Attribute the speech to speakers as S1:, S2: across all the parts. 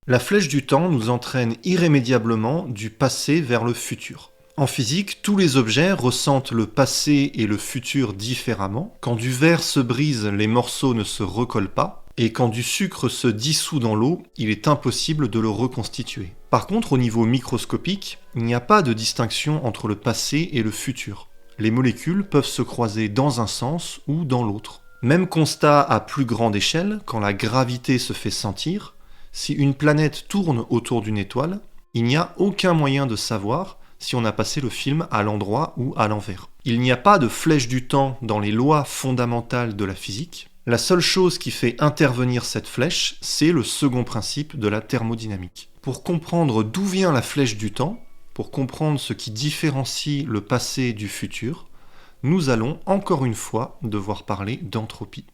S1: La flèche du temps nous entraîne irrémédiablement du passé vers le futur. En physique, tous les objets ressentent le passé et le futur différemment. Quand du verre se brise, les morceaux ne se recollent pas. Et quand du sucre se dissout dans l'eau, il est impossible de le reconstituer. Par contre, au niveau microscopique, il n'y a pas de distinction entre le passé et le futur. Les molécules peuvent se croiser dans un sens ou dans l'autre. Même constat à plus grande échelle, quand la gravité se fait sentir, si une planète tourne autour d'une étoile, il n'y a aucun moyen de savoir si on a passé le film à l'endroit ou à l'envers. Il n'y a pas de flèche du temps dans les lois fondamentales de la physique. La seule chose qui fait intervenir cette flèche, c'est le second principe de la thermodynamique. Pour comprendre d'où vient la flèche du temps, pour comprendre ce qui différencie le passé du futur, nous allons encore une fois devoir parler d'entropie.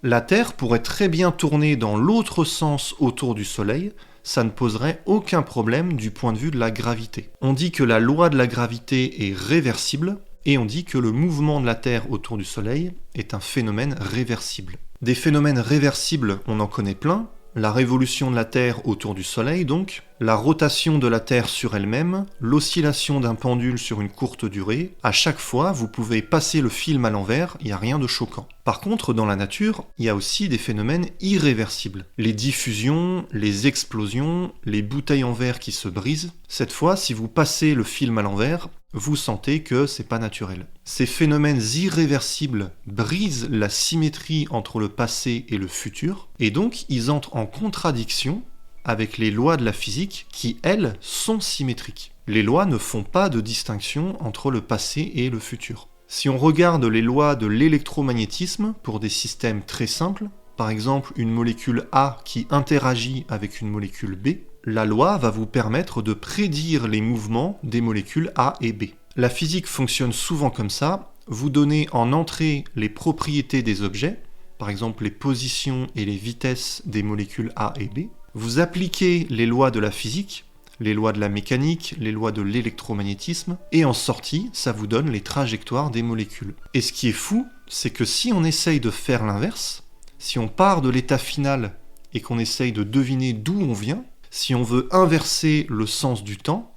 S1: La Terre pourrait très bien tourner dans l'autre sens autour du Soleil, ça ne poserait aucun problème du point de vue de la gravité. On dit que la loi de la gravité est réversible, et on dit que le mouvement de la Terre autour du Soleil est un phénomène réversible. Des phénomènes réversibles, on en connaît plein. La révolution de la Terre autour du Soleil, donc, la rotation de la Terre sur elle-même, l'oscillation d'un pendule sur une courte durée. À chaque fois, vous pouvez passer le film à l'envers, il n'y a rien de choquant. Par contre, dans la nature, il y a aussi des phénomènes irréversibles. Les diffusions, les explosions, les bouteilles en verre qui se brisent. Cette fois, si vous passez le film à l'envers, vous sentez que c'est pas naturel. Ces phénomènes irréversibles brisent la symétrie entre le passé et le futur, et donc ils entrent en contradiction avec les lois de la physique qui, elles, sont symétriques. Les lois ne font pas de distinction entre le passé et le futur. Si on regarde les lois de l'électromagnétisme pour des systèmes très simples, par exemple une molécule A qui interagit avec une molécule B, la loi va vous permettre de prédire les mouvements des molécules A et B. La physique fonctionne souvent comme ça, vous donnez en entrée les propriétés des objets, par exemple les positions et les vitesses des molécules A et B, vous appliquez les lois de la physique, les lois de la mécanique, les lois de l'électromagnétisme, et en sortie, ça vous donne les trajectoires des molécules. Et ce qui est fou, c'est que si on essaye de faire l'inverse, si on part de l'état final et qu'on essaye de deviner d'où on vient, si on veut inverser le sens du temps,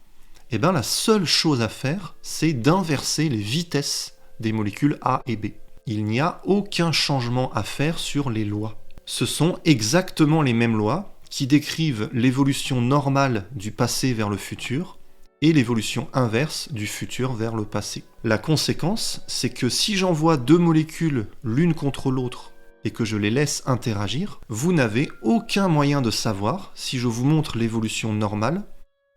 S1: eh bien la seule chose à faire, c'est d'inverser les vitesses des molécules A et B. Il n'y a aucun changement à faire sur les lois. Ce sont exactement les mêmes lois qui décrivent l'évolution normale du passé vers le futur et l'évolution inverse du futur vers le passé. La conséquence, c'est que si j'envoie deux molécules l'une contre l'autre et que je les laisse interagir, vous n'avez aucun moyen de savoir si je vous montre l'évolution normale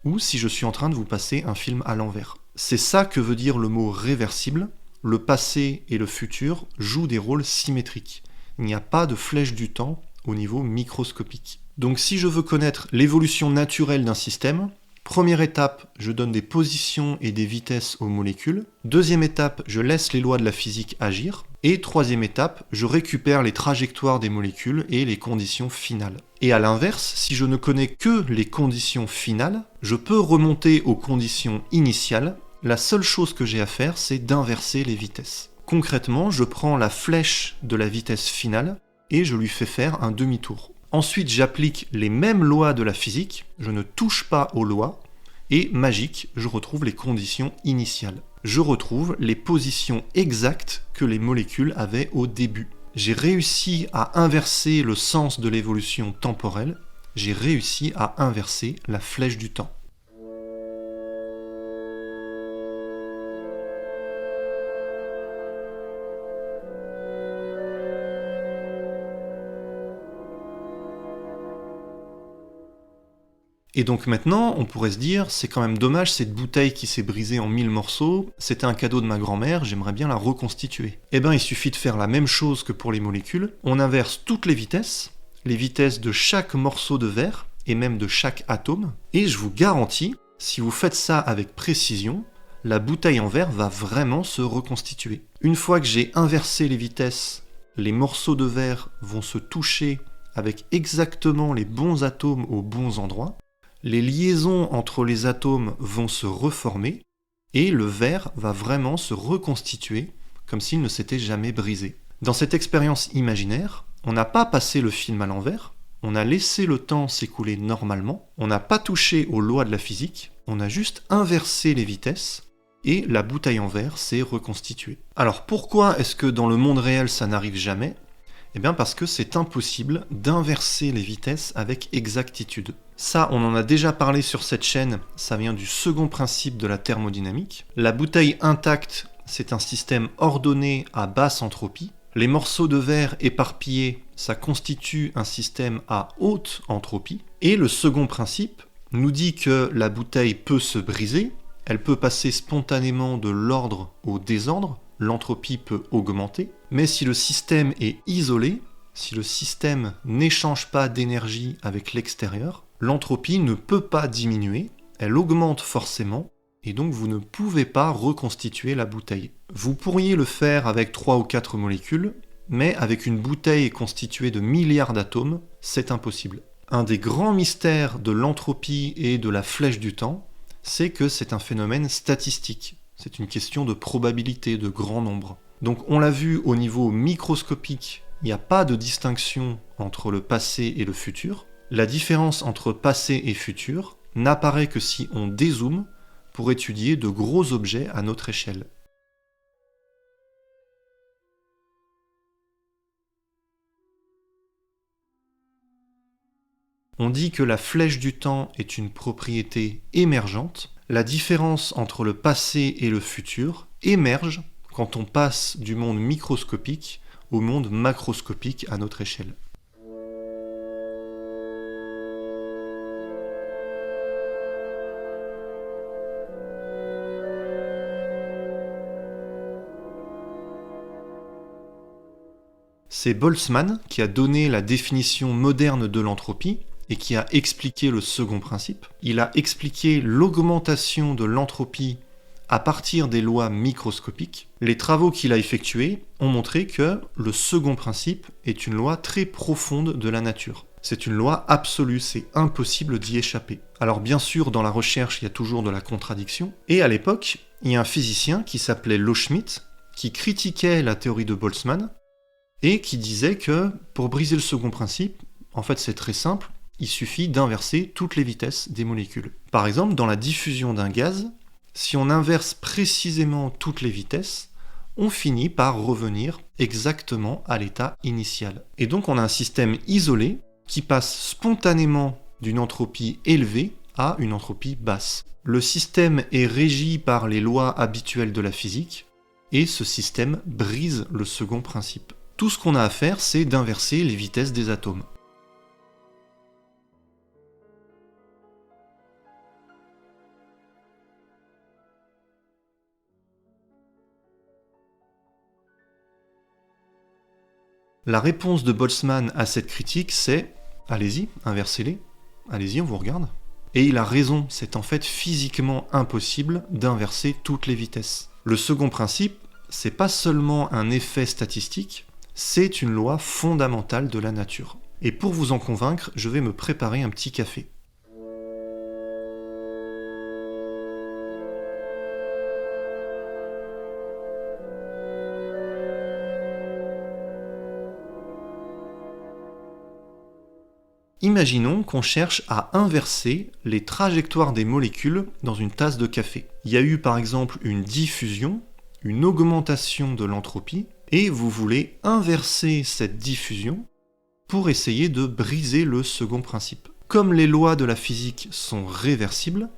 S1: ou si je suis en train de vous passer un film à l'envers. C'est ça que veut dire le mot réversible. Le passé et le futur jouent des rôles symétriques. Il n'y a pas de flèche du temps au niveau microscopique. Donc si je veux connaître l'évolution naturelle d'un système, première étape, je donne des positions et des vitesses aux molécules. Deuxième étape, je laisse les lois de la physique agir. Et troisième étape, je récupère les trajectoires des molécules et les conditions finales. Et à l'inverse, si je ne connais que les conditions finales, je peux remonter aux conditions initiales. La seule chose que j'ai à faire, c'est d'inverser les vitesses. Concrètement, je prends la flèche de la vitesse finale et je lui fais faire un demi-tour. Ensuite, j'applique les mêmes lois de la physique, je ne touche pas aux lois, et magique, je retrouve les conditions initiales. Je retrouve les positions exactes que les molécules avaient au début. J'ai réussi à inverser le sens de l'évolution temporelle, j'ai réussi à inverser la flèche du temps. Et donc maintenant, on pourrait se dire, c'est quand même dommage cette bouteille qui s'est brisée en 1000 morceaux, c'était un cadeau de ma grand-mère, j'aimerais bien la reconstituer. Eh bien, il suffit de faire la même chose que pour les molécules, on inverse toutes les vitesses de chaque morceau de verre, et même de chaque atome, et je vous garantis, si vous faites ça avec précision, la bouteille en verre va vraiment se reconstituer. Une fois que j'ai inversé les vitesses, les morceaux de verre vont se toucher avec exactement les bons atomes aux bons endroits, Les liaisons entre les atomes vont se reformer et le verre va vraiment se reconstituer comme s'il ne s'était jamais brisé. Dans cette expérience imaginaire, on n'a pas passé le film à l'envers, on a laissé le temps s'écouler normalement, on n'a pas touché aux lois de la physique, on a juste inversé les vitesses et la bouteille en verre s'est reconstituée. Alors pourquoi est-ce que dans le monde réel ça n'arrive jamais ? Eh bien parce que c'est impossible d'inverser les vitesses avec exactitude. Ça, on en a déjà parlé sur cette chaîne, ça vient du second principe de la thermodynamique. La bouteille intacte, c'est un système ordonné à basse entropie. Les morceaux de verre éparpillés, ça constitue un système à haute entropie. Et le second principe nous dit que la bouteille peut se briser, elle peut passer spontanément de l'ordre au désordre, l'entropie peut augmenter, mais si le système est isolé, si le système n'échange pas d'énergie avec l'extérieur, l'entropie ne peut pas diminuer, elle augmente forcément, et donc vous ne pouvez pas reconstituer la bouteille. Vous pourriez le faire avec 3 ou 4 molécules, mais avec une bouteille constituée de milliards d'atomes, c'est impossible. Un des grands mystères de l'entropie et de la flèche du temps, c'est que c'est un phénomène statistique. C'est une question de probabilité, de grand nombre. Donc on l'a vu au niveau microscopique, il n'y a pas de distinction entre le passé et le futur. La différence entre passé et futur n'apparaît que si on dézoome pour étudier de gros objets à notre échelle. On dit que la flèche du temps est une propriété émergente. La différence entre le passé et le futur émerge quand on passe du monde microscopique au monde macroscopique à notre échelle. C'est Boltzmann qui a donné la définition moderne de l'entropie et qui a expliqué le second principe. Il a expliqué l'augmentation de l'entropie à partir des lois microscopiques. Les travaux qu'il a effectués ont montré que le second principe est une loi très profonde de la nature. C'est une loi absolue, c'est impossible d'y échapper. Alors bien sûr, dans la recherche, il y a toujours de la contradiction. Et à l'époque, il y a un physicien qui s'appelait Loschmidt, qui critiquait la théorie de Boltzmann, et qui disait que pour briser le second principe, en fait c'est très simple, il suffit d'inverser toutes les vitesses des molécules. Par exemple, dans la diffusion d'un gaz, si on inverse précisément toutes les vitesses, on finit par revenir exactement à l'état initial. Et donc on a un système isolé qui passe spontanément d'une entropie élevée à une entropie basse. Le système est régi par les lois habituelles de la physique, et ce système brise le second principe. Tout ce qu'on a à faire, c'est d'inverser les vitesses des atomes. La réponse de Boltzmann à cette critique, c'est « Allez-y, inversez-les, allez-y, on vous regarde ». Et il a raison, c'est en fait physiquement impossible d'inverser toutes les vitesses. Le second principe, c'est pas seulement un effet statistique, c'est une loi fondamentale de la nature. Et pour vous en convaincre, je vais me préparer un petit café. Imaginons qu'on cherche à inverser les trajectoires des molécules dans une tasse de café. Il y a eu par exemple une diffusion, une augmentation de l'entropie, et vous voulez inverser cette diffusion pour essayer de briser le second principe. Comme les lois de la physique sont réversibles,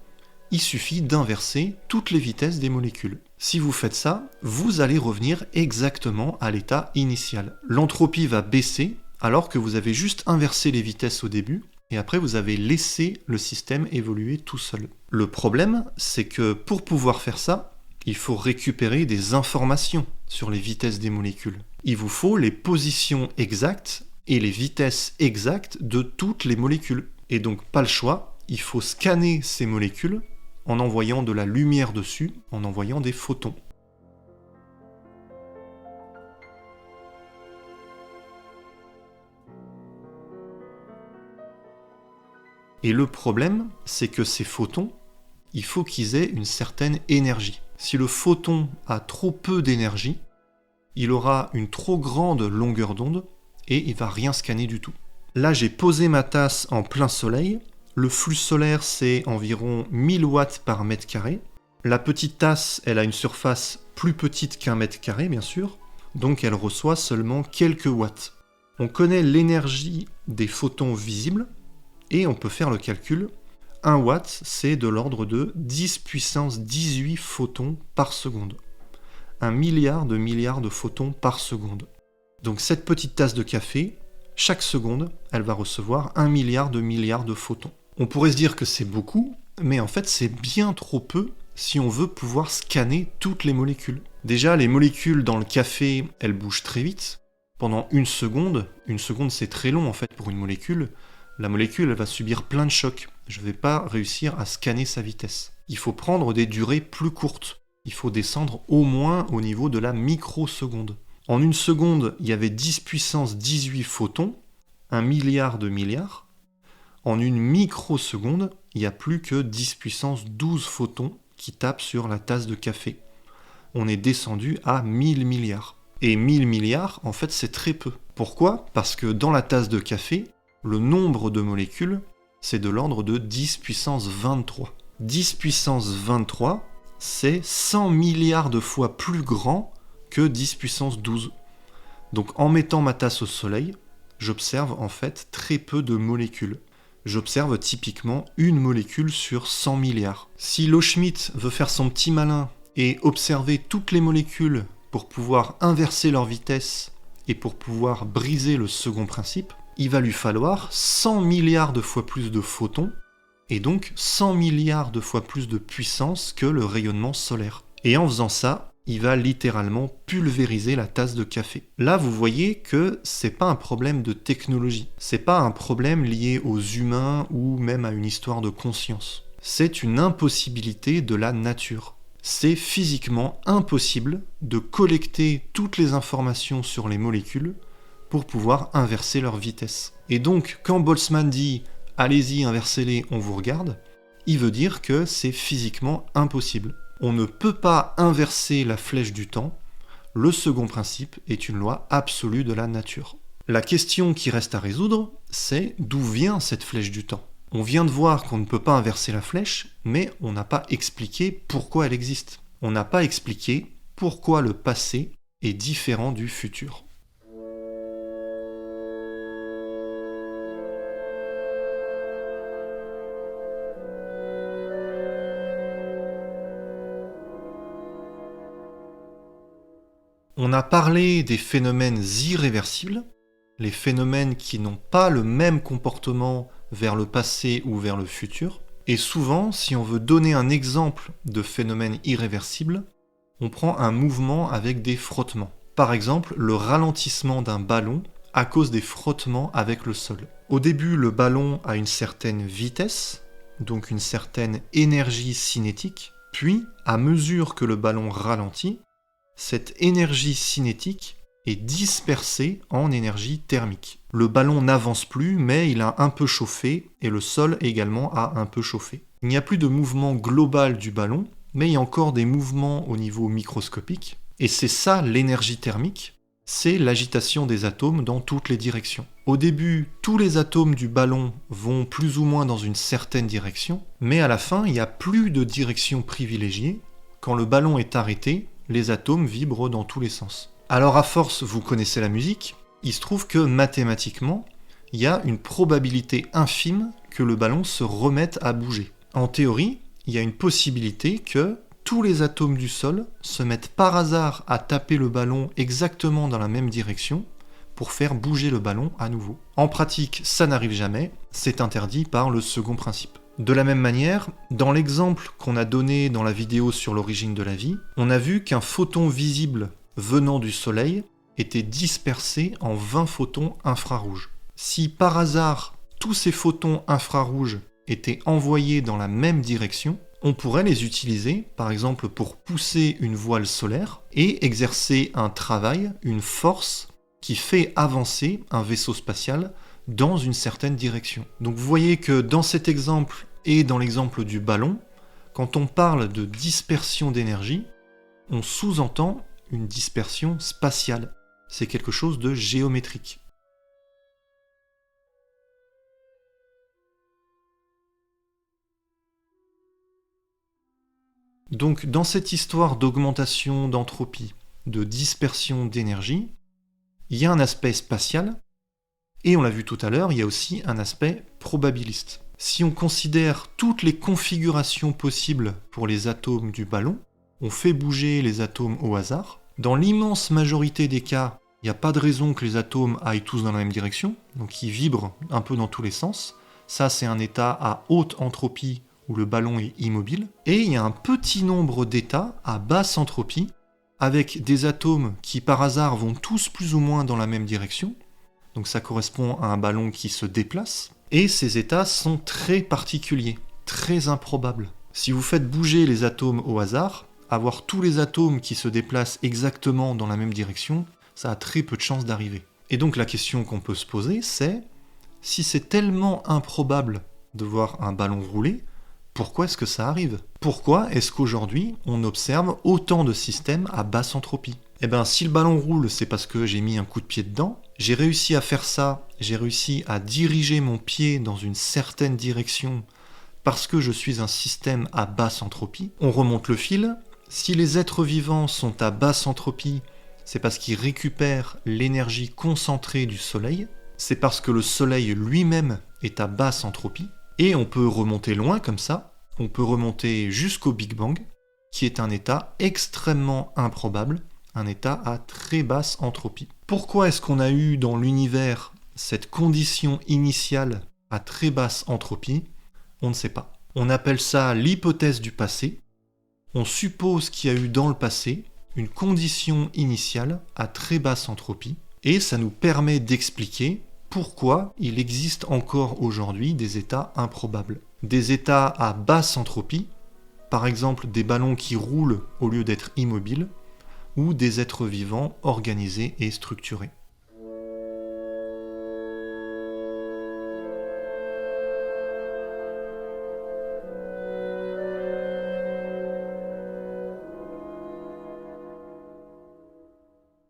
S1: il suffit d'inverser toutes les vitesses des molécules. Si vous faites ça, vous allez revenir exactement à l'état initial. L'entropie va baisser alors que vous avez juste inversé les vitesses au début et après vous avez laissé le système évoluer tout seul. Le problème, c'est que pour pouvoir faire ça, il faut récupérer des informations sur les vitesses des molécules. Il vous faut les positions exactes et les vitesses exactes de toutes les molécules. Et donc pas le choix, il faut scanner ces molécules en envoyant de la lumière dessus, en envoyant des photons. Et le problème, c'est que ces photons, il faut qu'ils aient une certaine énergie. Si le photon a trop peu d'énergie, il aura une trop grande longueur d'onde et il va rien scanner du tout. Là, j'ai posé ma tasse en plein soleil. Le flux solaire, c'est environ 1000 watts par mètre carré. La petite tasse, elle a une surface plus petite qu'un mètre carré, bien sûr, donc elle reçoit seulement quelques watts. On connaît l'énergie des photons visibles, et on peut faire le calcul. 1 watt, c'est de l'ordre de 10 puissance 18 photons par seconde. 1 milliard de photons par seconde. Donc cette petite tasse de café, chaque seconde, elle va recevoir 1 milliard de photons. On pourrait se dire que c'est beaucoup, mais en fait c'est bien trop peu si on veut pouvoir scanner toutes les molécules. Déjà, les molécules dans le café, elles bougent très vite. Pendant une seconde c'est très long en fait pour une molécule. La molécule, elle va subir plein de chocs. Je ne vais pas réussir à scanner sa vitesse. Il faut prendre des durées plus courtes. Il faut descendre au moins au niveau de la microseconde. En une seconde, il y avait 10 puissance 18 photons, 1 milliard de milliards. En une microseconde, il n'y a plus que 10 puissance 12 photons qui tapent sur la tasse de café. On est descendu à 1000 milliards. Et 1000 milliards, en fait, c'est très peu. Pourquoi ? Parce que dans la tasse de café, le nombre de molécules, c'est de l'ordre de 10 puissance 23. 10 puissance 23, c'est 100 milliards de fois plus grand que 10 puissance 12. Donc en mettant ma tasse au soleil, j'observe en fait très peu de molécules. J'observe typiquement une molécule sur 100 milliards. Si Loschmidt veut faire son petit malin et observer toutes les molécules pour pouvoir inverser leur vitesse et pour pouvoir briser le second principe, il va lui falloir 100 milliards de fois plus de photons et donc 100 milliards de fois plus de puissance que le rayonnement solaire. Et en faisant ça, il va littéralement pulvériser la tasse de café. Là, vous voyez que c'est pas un problème de technologie. C'est pas un problème lié aux humains ou même à une histoire de conscience. C'est une impossibilité de la nature. C'est physiquement impossible de collecter toutes les informations sur les molécules pour pouvoir inverser leur vitesse. Et donc, quand Boltzmann dit « allez-y, inversez-les, on vous regarde », il veut dire que c'est physiquement impossible. On ne peut pas inverser la flèche du temps. Le second principe est une loi absolue de la nature. La question qui reste à résoudre, c'est d'où vient cette flèche du temps ? On vient de voir qu'on ne peut pas inverser la flèche, mais on n'a pas expliqué pourquoi elle existe. On n'a pas expliqué pourquoi le passé est différent du futur. On a parlé des phénomènes irréversibles, les phénomènes qui n'ont pas le même comportement vers le passé ou vers le futur. Et souvent, si on veut donner un exemple de phénomène irréversible, on prend un mouvement avec des frottements. Par exemple, le ralentissement d'un ballon à cause des frottements avec le sol. Au début, le ballon a une certaine vitesse, donc une certaine énergie cinétique, puis, à mesure que le ballon ralentit, cette énergie cinétique est dispersée en énergie thermique. Le ballon n'avance plus, mais il a un peu chauffé, et le sol également a un peu chauffé. Il n'y a plus de mouvement global du ballon, mais il y a encore des mouvements au niveau microscopique, et c'est ça l'énergie thermique, c'est l'agitation des atomes dans toutes les directions. Au début, tous les atomes du ballon vont plus ou moins dans une certaine direction, mais à la fin, il n'y a plus de direction privilégiée. Quand le ballon est arrêté, les atomes vibrent dans tous les sens. Alors à force, vous connaissez la musique, il se trouve que mathématiquement, il y a une probabilité infime que le ballon se remette à bouger. En théorie, il y a une possibilité que tous les atomes du sol se mettent par hasard à taper le ballon exactement dans la même direction pour faire bouger le ballon à nouveau. En pratique, ça n'arrive jamais, c'est interdit par le second principe. De la même manière, dans l'exemple qu'on a donné dans la vidéo sur l'origine de la vie, on a vu qu'un photon visible venant du Soleil était dispersé en 20 photons infrarouges. Si par hasard tous ces photons infrarouges étaient envoyés dans la même direction, on pourrait les utiliser, par exemple pour pousser une voile solaire et exercer un travail, une force qui fait avancer un vaisseau spatial dans une certaine direction. Donc vous voyez que dans cet exemple et dans l'exemple du ballon, quand on parle de dispersion d'énergie, on sous-entend une dispersion spatiale. C'est quelque chose de géométrique. Donc dans cette histoire d'augmentation d'entropie, de dispersion d'énergie, il y a un aspect spatial, et on l'a vu tout à l'heure, il y a aussi un aspect probabiliste. Si on considère toutes les configurations possibles pour les atomes du ballon, on fait bouger les atomes au hasard. Dans l'immense majorité des cas, il n'y a pas de raison que les atomes aillent tous dans la même direction, donc ils vibrent un peu dans tous les sens. Ça, c'est un état à haute entropie où le ballon est immobile. Et il y a un petit nombre d'états à basse entropie, avec des atomes qui par hasard vont tous plus ou moins dans la même direction. Donc ça correspond à un ballon qui se déplace. Et ces états sont très particuliers, très improbables. Si vous faites bouger les atomes au hasard, avoir tous les atomes qui se déplacent exactement dans la même direction, ça a très peu de chances d'arriver. Et donc la question qu'on peut se poser, c'est si c'est tellement improbable de voir un ballon rouler, pourquoi est-ce que ça arrive? Pourquoi est-ce qu'aujourd'hui on observe autant de systèmes à basse entropie? Eh bien si le ballon roule, c'est parce que j'ai mis un coup de pied dedans, j'ai réussi à faire ça, j'ai réussi à diriger mon pied dans une certaine direction parce que je suis un système à basse entropie. On remonte le fil, si les êtres vivants sont à basse entropie, c'est parce qu'ils récupèrent l'énergie concentrée du Soleil, c'est parce que le Soleil lui-même est à basse entropie, et on peut remonter loin comme ça, on peut remonter jusqu'au Big Bang, qui est un état extrêmement improbable, un état à très basse entropie. Pourquoi est-ce qu'on a eu dans l'univers cette condition initiale à très basse entropie? On ne sait pas. On appelle ça l'hypothèse du passé. On suppose qu'il y a eu dans le passé une condition initiale à très basse entropie, et ça nous permet d'expliquer pourquoi il existe encore aujourd'hui des états improbables. Des états à basse entropie, par exemple des ballons qui roulent au lieu d'être immobiles, ou des êtres vivants organisés et structurés.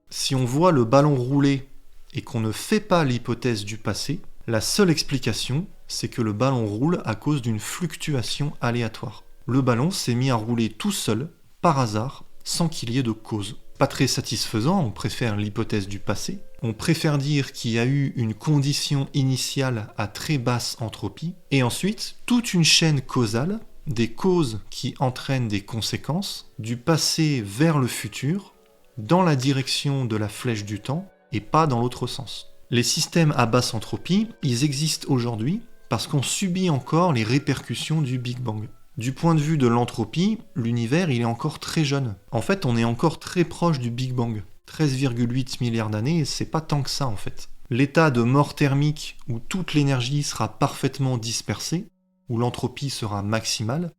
S1: Si on voit le ballon rouler et qu'on ne fait pas l'hypothèse du passé, la seule explication, c'est que le ballon roule à cause d'une fluctuation aléatoire. Le ballon s'est mis à rouler tout seul, par hasard, sans qu'il y ait de cause. Pas très satisfaisant, on préfère l'hypothèse du passé. On préfère dire qu'il y a eu une condition initiale à très basse entropie, et ensuite toute une chaîne causale, des causes qui entraînent des conséquences, du passé vers le futur, dans la direction de la flèche du temps, et pas dans l'autre sens. Les systèmes à basse entropie, ils existent aujourd'hui parce qu'on subit encore les répercussions du Big Bang. Du point de vue de l'entropie, l'univers il est encore très jeune. En fait, on est encore très proche du Big Bang. 13,8 milliards d'années, c'est pas tant que ça en fait. L'état de mort thermique où toute l'énergie sera parfaitement dispersée, où l'entropie sera maximale,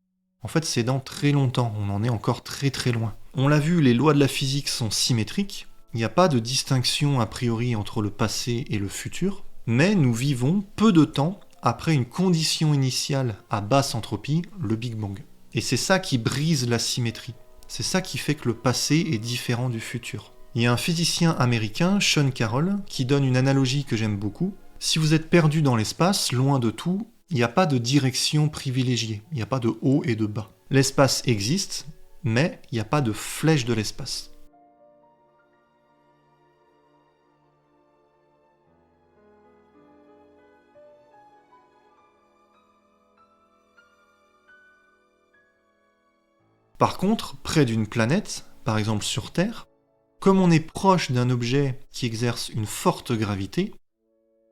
S1: en fait c'est dans très longtemps, on en est encore très très loin. On l'a vu, les lois de la physique sont symétriques, il n'y a pas de distinction a priori entre le passé et le futur, mais nous vivons peu de temps après une condition initiale à basse entropie, le Big Bang. Et c'est ça qui brise la symétrie. C'est ça qui fait que le passé est différent du futur. Il y a un physicien américain, Sean Carroll, qui donne une analogie que j'aime beaucoup. Si vous êtes perdu dans l'espace, loin de tout, il n'y a pas de direction privilégiée, il n'y a pas de haut et de bas. L'espace existe, mais il n'y a pas de flèche de l'espace. Par contre, près d'une planète, par exemple sur Terre, comme on est proche d'un objet qui exerce une forte gravité,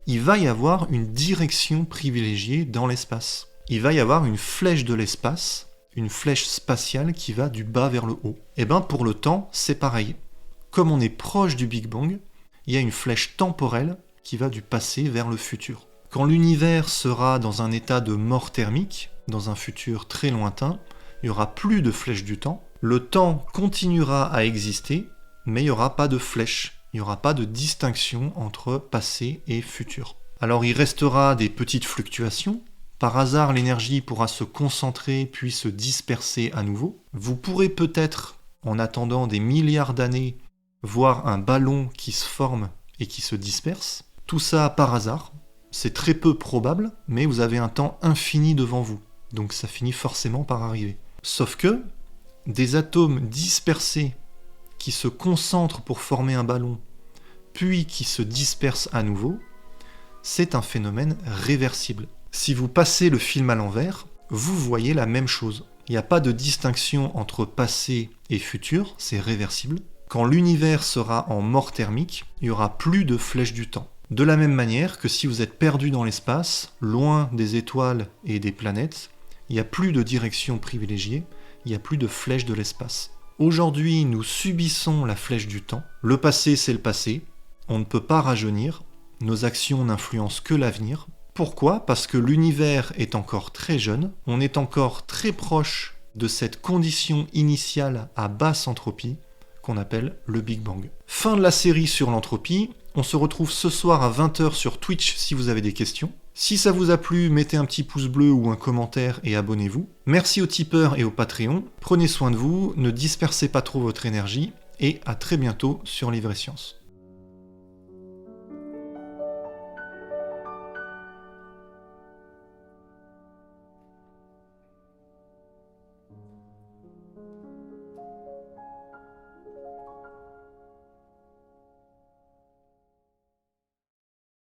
S1: il va y avoir une direction privilégiée dans l'espace. Il va y avoir une flèche de l'espace, une flèche spatiale qui va du bas vers le haut. Et bien pour le temps, c'est pareil. Comme on est proche du Big Bang, il y a une flèche temporelle qui va du passé vers le futur. Quand l'univers sera dans un état de mort thermique, dans un futur très lointain, il n'y aura plus de flèche du temps. Le temps continuera à exister, mais il n'y aura pas de flèche. Il n'y aura pas de distinction entre passé et futur. Alors il restera des petites fluctuations. Par hasard, l'énergie pourra se concentrer puis se disperser à nouveau. Vous pourrez peut-être, en attendant des milliards d'années, voir un ballon qui se forme et qui se disperse. Tout ça par hasard. C'est très peu probable, mais vous avez un temps infini devant vous. Donc ça finit forcément par arriver. Sauf que des atomes dispersés qui se concentrent pour former un ballon, puis qui se dispersent à nouveau, c'est un phénomène réversible. Si vous passez le film à l'envers, vous voyez la même chose. Il n'y a pas de distinction entre passé et futur, c'est réversible. Quand l'univers sera en mort thermique, il n'y aura plus de flèche du temps. De la même manière que si vous êtes perdu dans l'espace, loin des étoiles et des planètes, il n'y a plus de direction privilégiée, il n'y a plus de flèche de l'espace. Aujourd'hui, nous subissons la flèche du temps. Le passé, c'est le passé. On ne peut pas rajeunir. Nos actions n'influencent que l'avenir. Pourquoi ? Parce que l'univers est encore très jeune, on est encore très proche de cette condition initiale à basse entropie qu'on appelle le Big Bang. Fin de la série sur l'entropie, on se retrouve ce soir à 20h sur Twitch si vous avez des questions. Si ça vous a plu, mettez un petit pouce bleu ou un commentaire et abonnez-vous. Merci aux tipeurs et aux Patreons, prenez soin de vous, ne dispersez pas trop votre énergie et à très bientôt sur Livre et Science.